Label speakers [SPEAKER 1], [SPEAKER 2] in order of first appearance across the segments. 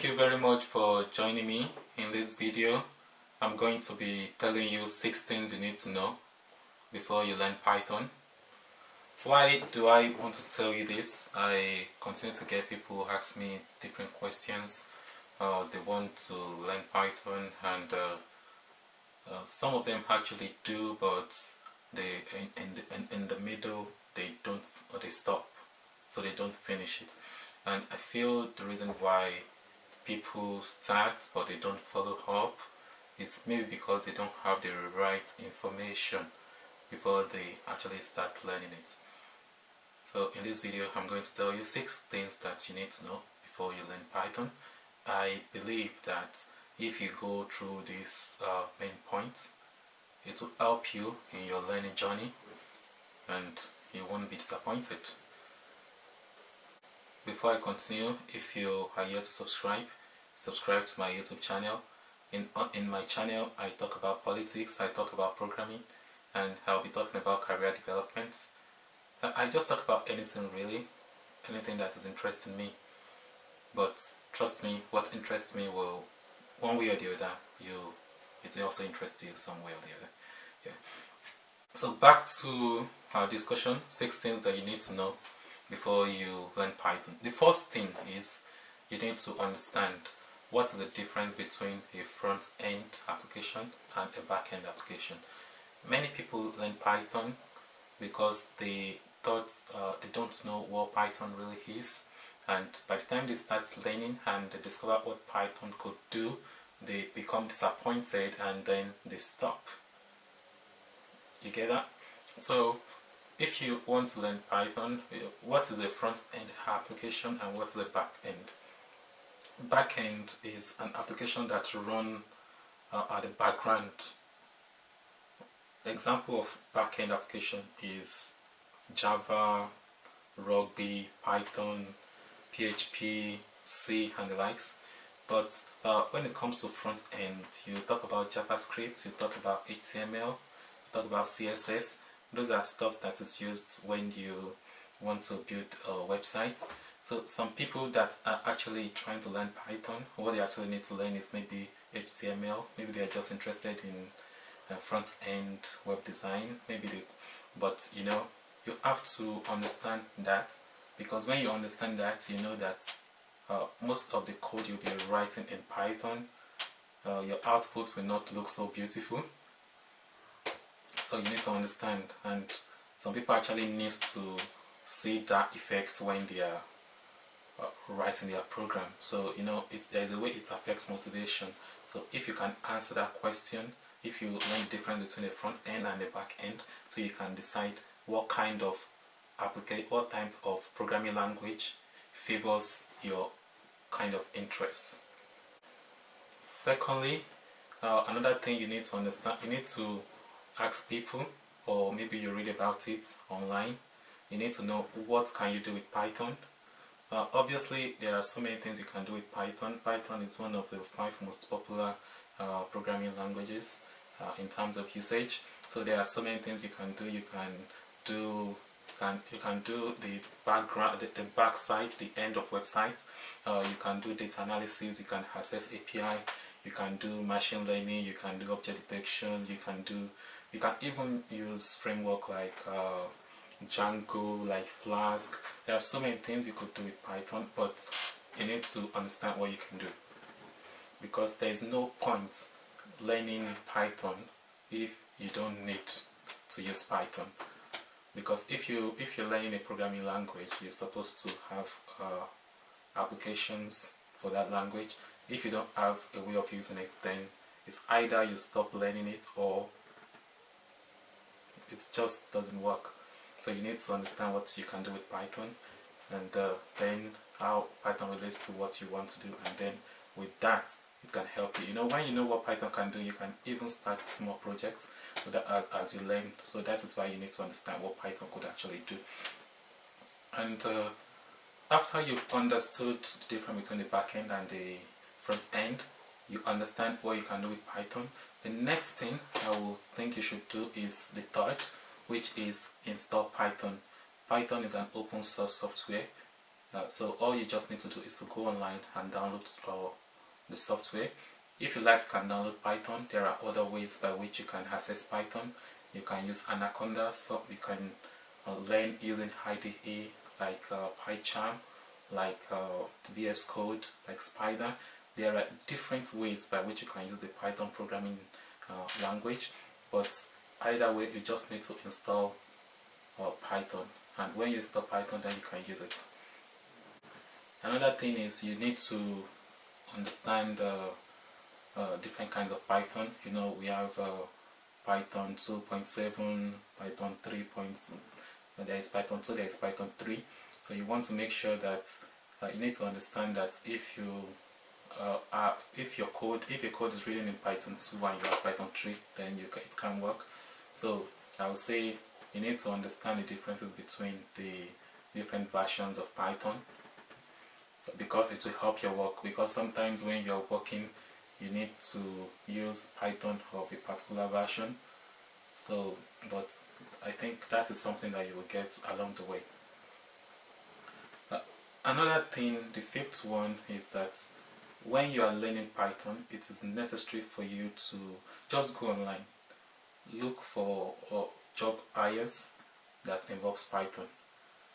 [SPEAKER 1] Thank you very much for joining me in this video. I'm going to be telling you 6 things you need to know before you learn Python. Why do I want to tell you this? I continue to get people who ask me different questions. They want to learn Python, and some of them actually do, but they in the middle they don't, or they stop, so they don't finish it. And I feel the reason why people start but they don't follow up is maybe because they don't have the right information before they actually start learning it. So in this video I'm going to tell you 6 things that you need to know before you learn Python. I believe that if you go through these main points, it will help you in your learning journey and you won't be disappointed. Before I continue, if you are here to subscribe to my YouTube channel. In my channel I talk about politics, I talk about programming, and I'll be talking about career development. I just talk about anything really, anything that is interesting me. But trust me, what interests me will, one way or the other, it will also interest you some way or the other. Yeah. So back to our discussion, 6 things that you need to know before you learn Python. The first thing is you need to understand what is the difference between a front-end application and a back-end application. Many people learn Python because they thought they don't know what Python really is, and by the time they start learning and they discover what Python could do, they become disappointed and then they stop. You get that? So if you want to learn Python, what is a front-end application and what is a back-end? Back-end is an application that runs at the background. Example of back-end application is Java, Ruby, Python, PHP, C, and the likes. But when it comes to front-end, you talk about JavaScript, you talk about HTML, you talk about CSS. Those are stuff that is used when you want to build a website. So some people that are actually trying to learn Python, what they actually need to learn is maybe HTML. Maybe they are just interested in front-end web design. But you know, you have to understand that, because when you understand that, you know that most of the code you'll be writing in Python, your output will not look so beautiful. So you need to understand, and some people actually need to see that effect when they are writing their program. So you know, there is a way it affects motivation. So if you can answer that question, if you learn the difference between the front end and the back end, so you can decide what kind of what type of programming language favors your kind of interest. Secondly, another thing you need to understand, you need to ask people, or maybe you read about it online. You need to know what can you do with Python. Obviously there are so many things you can do with Python. Python is one of the 5 most popular programming languages in terms of usage. So there are so many things you can do. You can do the background, the backside, the end of website. You can do data analysis, you can access API, you can do machine learning, you can do object detection, you can even use framework like Django, like Flask. There are so many things you could do with Python, but you need to understand what you can do, because there is no point learning Python if you don't need to use Python. Because if you're learning a programming language, you're supposed to have applications for that language. If you don't have a way of using it, then it's either you stop learning it or it just doesn't work. So you need to understand what you can do with Python, and then how Python relates to what you want to do, and then with that it can help you. You know, when you know what Python can do, you can even start small projects so that as you learn. So that is why you need to understand what Python could actually do. And after you've understood the difference between the back end and the front end, you understand what you can do with Python. The next thing I will think you should do is the third, which is install Python. Python is an open source software. So all you just need to do is to go online and download the software. If you like, you can download Python. There are other ways by which you can access Python. You can use Anaconda, so you can learn using IDE like PyCharm, like VS Code, like Spider. There are different ways by which you can use the Python programming language, but either way you just need to install Python, and when you install Python, then you can use it. Another thing is you need to understand different kinds of Python. You know, we have Python 2.7, Python 3. There is Python 2, there is Python 3. So you want to make sure that you need to understand that if your code is written in Python 2 and you have Python 3, then it can work. So I would say you need to understand the differences between the different versions of Python, because it will help your work. Because sometimes when you're working, you need to use Python of a particular version. So, but I think that is something that you will get along the way. Another thing, the fifth one, is that when you are learning Python, it is necessary for you to just go online, look for job hires that involves Python.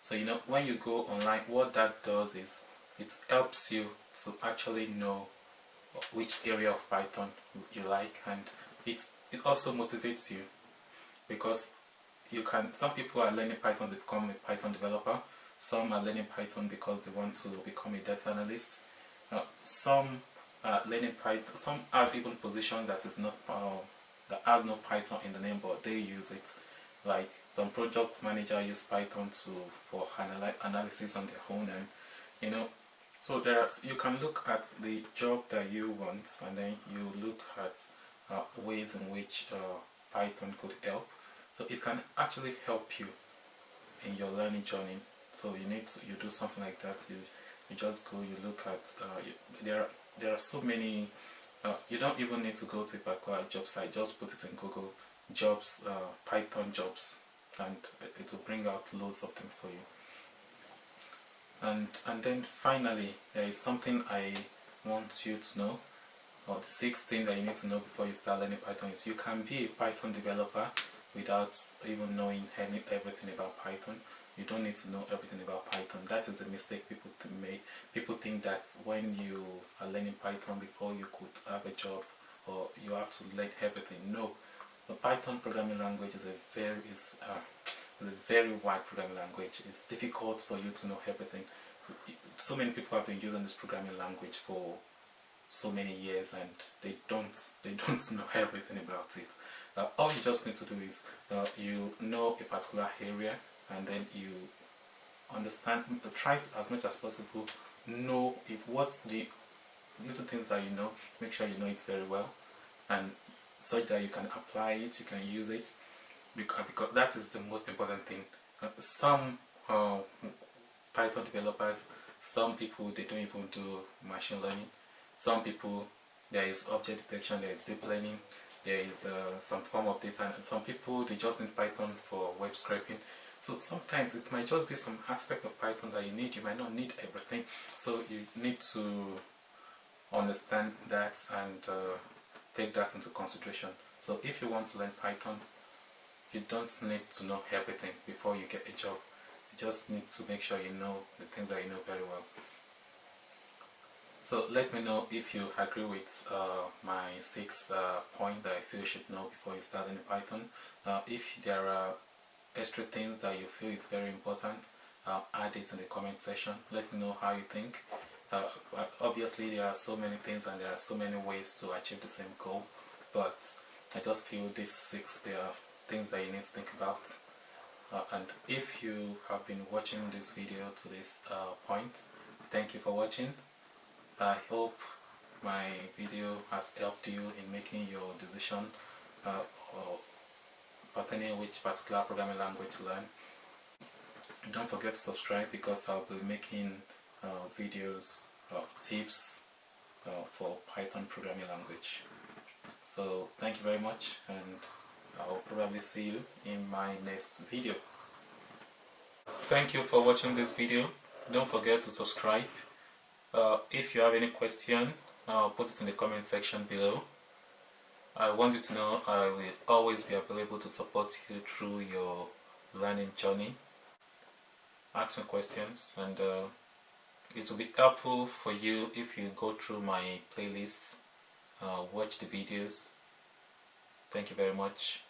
[SPEAKER 1] So you know, when you go online, what that does is it helps you to actually know which area of Python you like, and it also motivates you, because some people are learning Python to become a Python developer. Some are learning Python because they want to become a data analyst. Some are learning Python. Some have even positions that is not that has no Python in the name, but they use it. Like some project manager use Python for analysis on their own, and you know. So you can look at the job that you want, and then you look at ways in which Python could help. So it can actually help you in your learning journey. So you do something like that. You just go, you look at there are so many. You don't even need to go to a particular job site. Just put it in Google jobs, Python jobs, and it will bring out loads of them for you. And then finally, there is something I want you to know, or the sixth thing that you need to know before you start learning Python is you can be a Python developer without even knowing everything about Python. You don't need to know everything about Python. That is a mistake people make. People think that when you are learning Python before you could have a job, or you have to learn everything. No, the Python programming language is a very wide programming language. It's difficult for you to know everything. So many people have been using this programming language for so many years, and they don't know everything about it. All you just need to do is you know a particular area, and then you understand, try to, as much as possible, know it. What's the little things that you know, make sure you know it very well, and such that you can apply it, you can use it, because that is the most important thing. Some Python developers, some people, they don't even do machine learning. Some people, there is object detection, there is deep learning, there is some form of data, and some people, they just need Python for web scraping. So sometimes it might just be some aspect of Python that you need. You might not need everything. So you need to understand that and take that into consideration. So if you want to learn Python, you don't need to know everything before you get a job. You just need to make sure you know the things that you know very well. So let me know if you agree with my sixth point that I feel you should know before you start learning Python. If there are extra things that you feel is very important, add it in the comment section. Let me know how you think. Obviously there are so many things and there are so many ways to achieve the same goal, but I just feel these six, they are things that you need to think about. And if you have been watching this video to this point, thank you for watching. I hope my video has helped you in making your decision or pertaining which particular programming language to learn. Don't forget to subscribe, because I'll be making videos, tips for Python programming language. So thank you very much, and I'll probably see you in my next video. Thank you for watching this video. don't forget to subscribe. If you have any question, put it in the comment section below. I want you to know I will always be available to support you through your learning journey. Ask me questions, and it will be helpful for you if you go through my playlists, watch the videos. Thank you very much.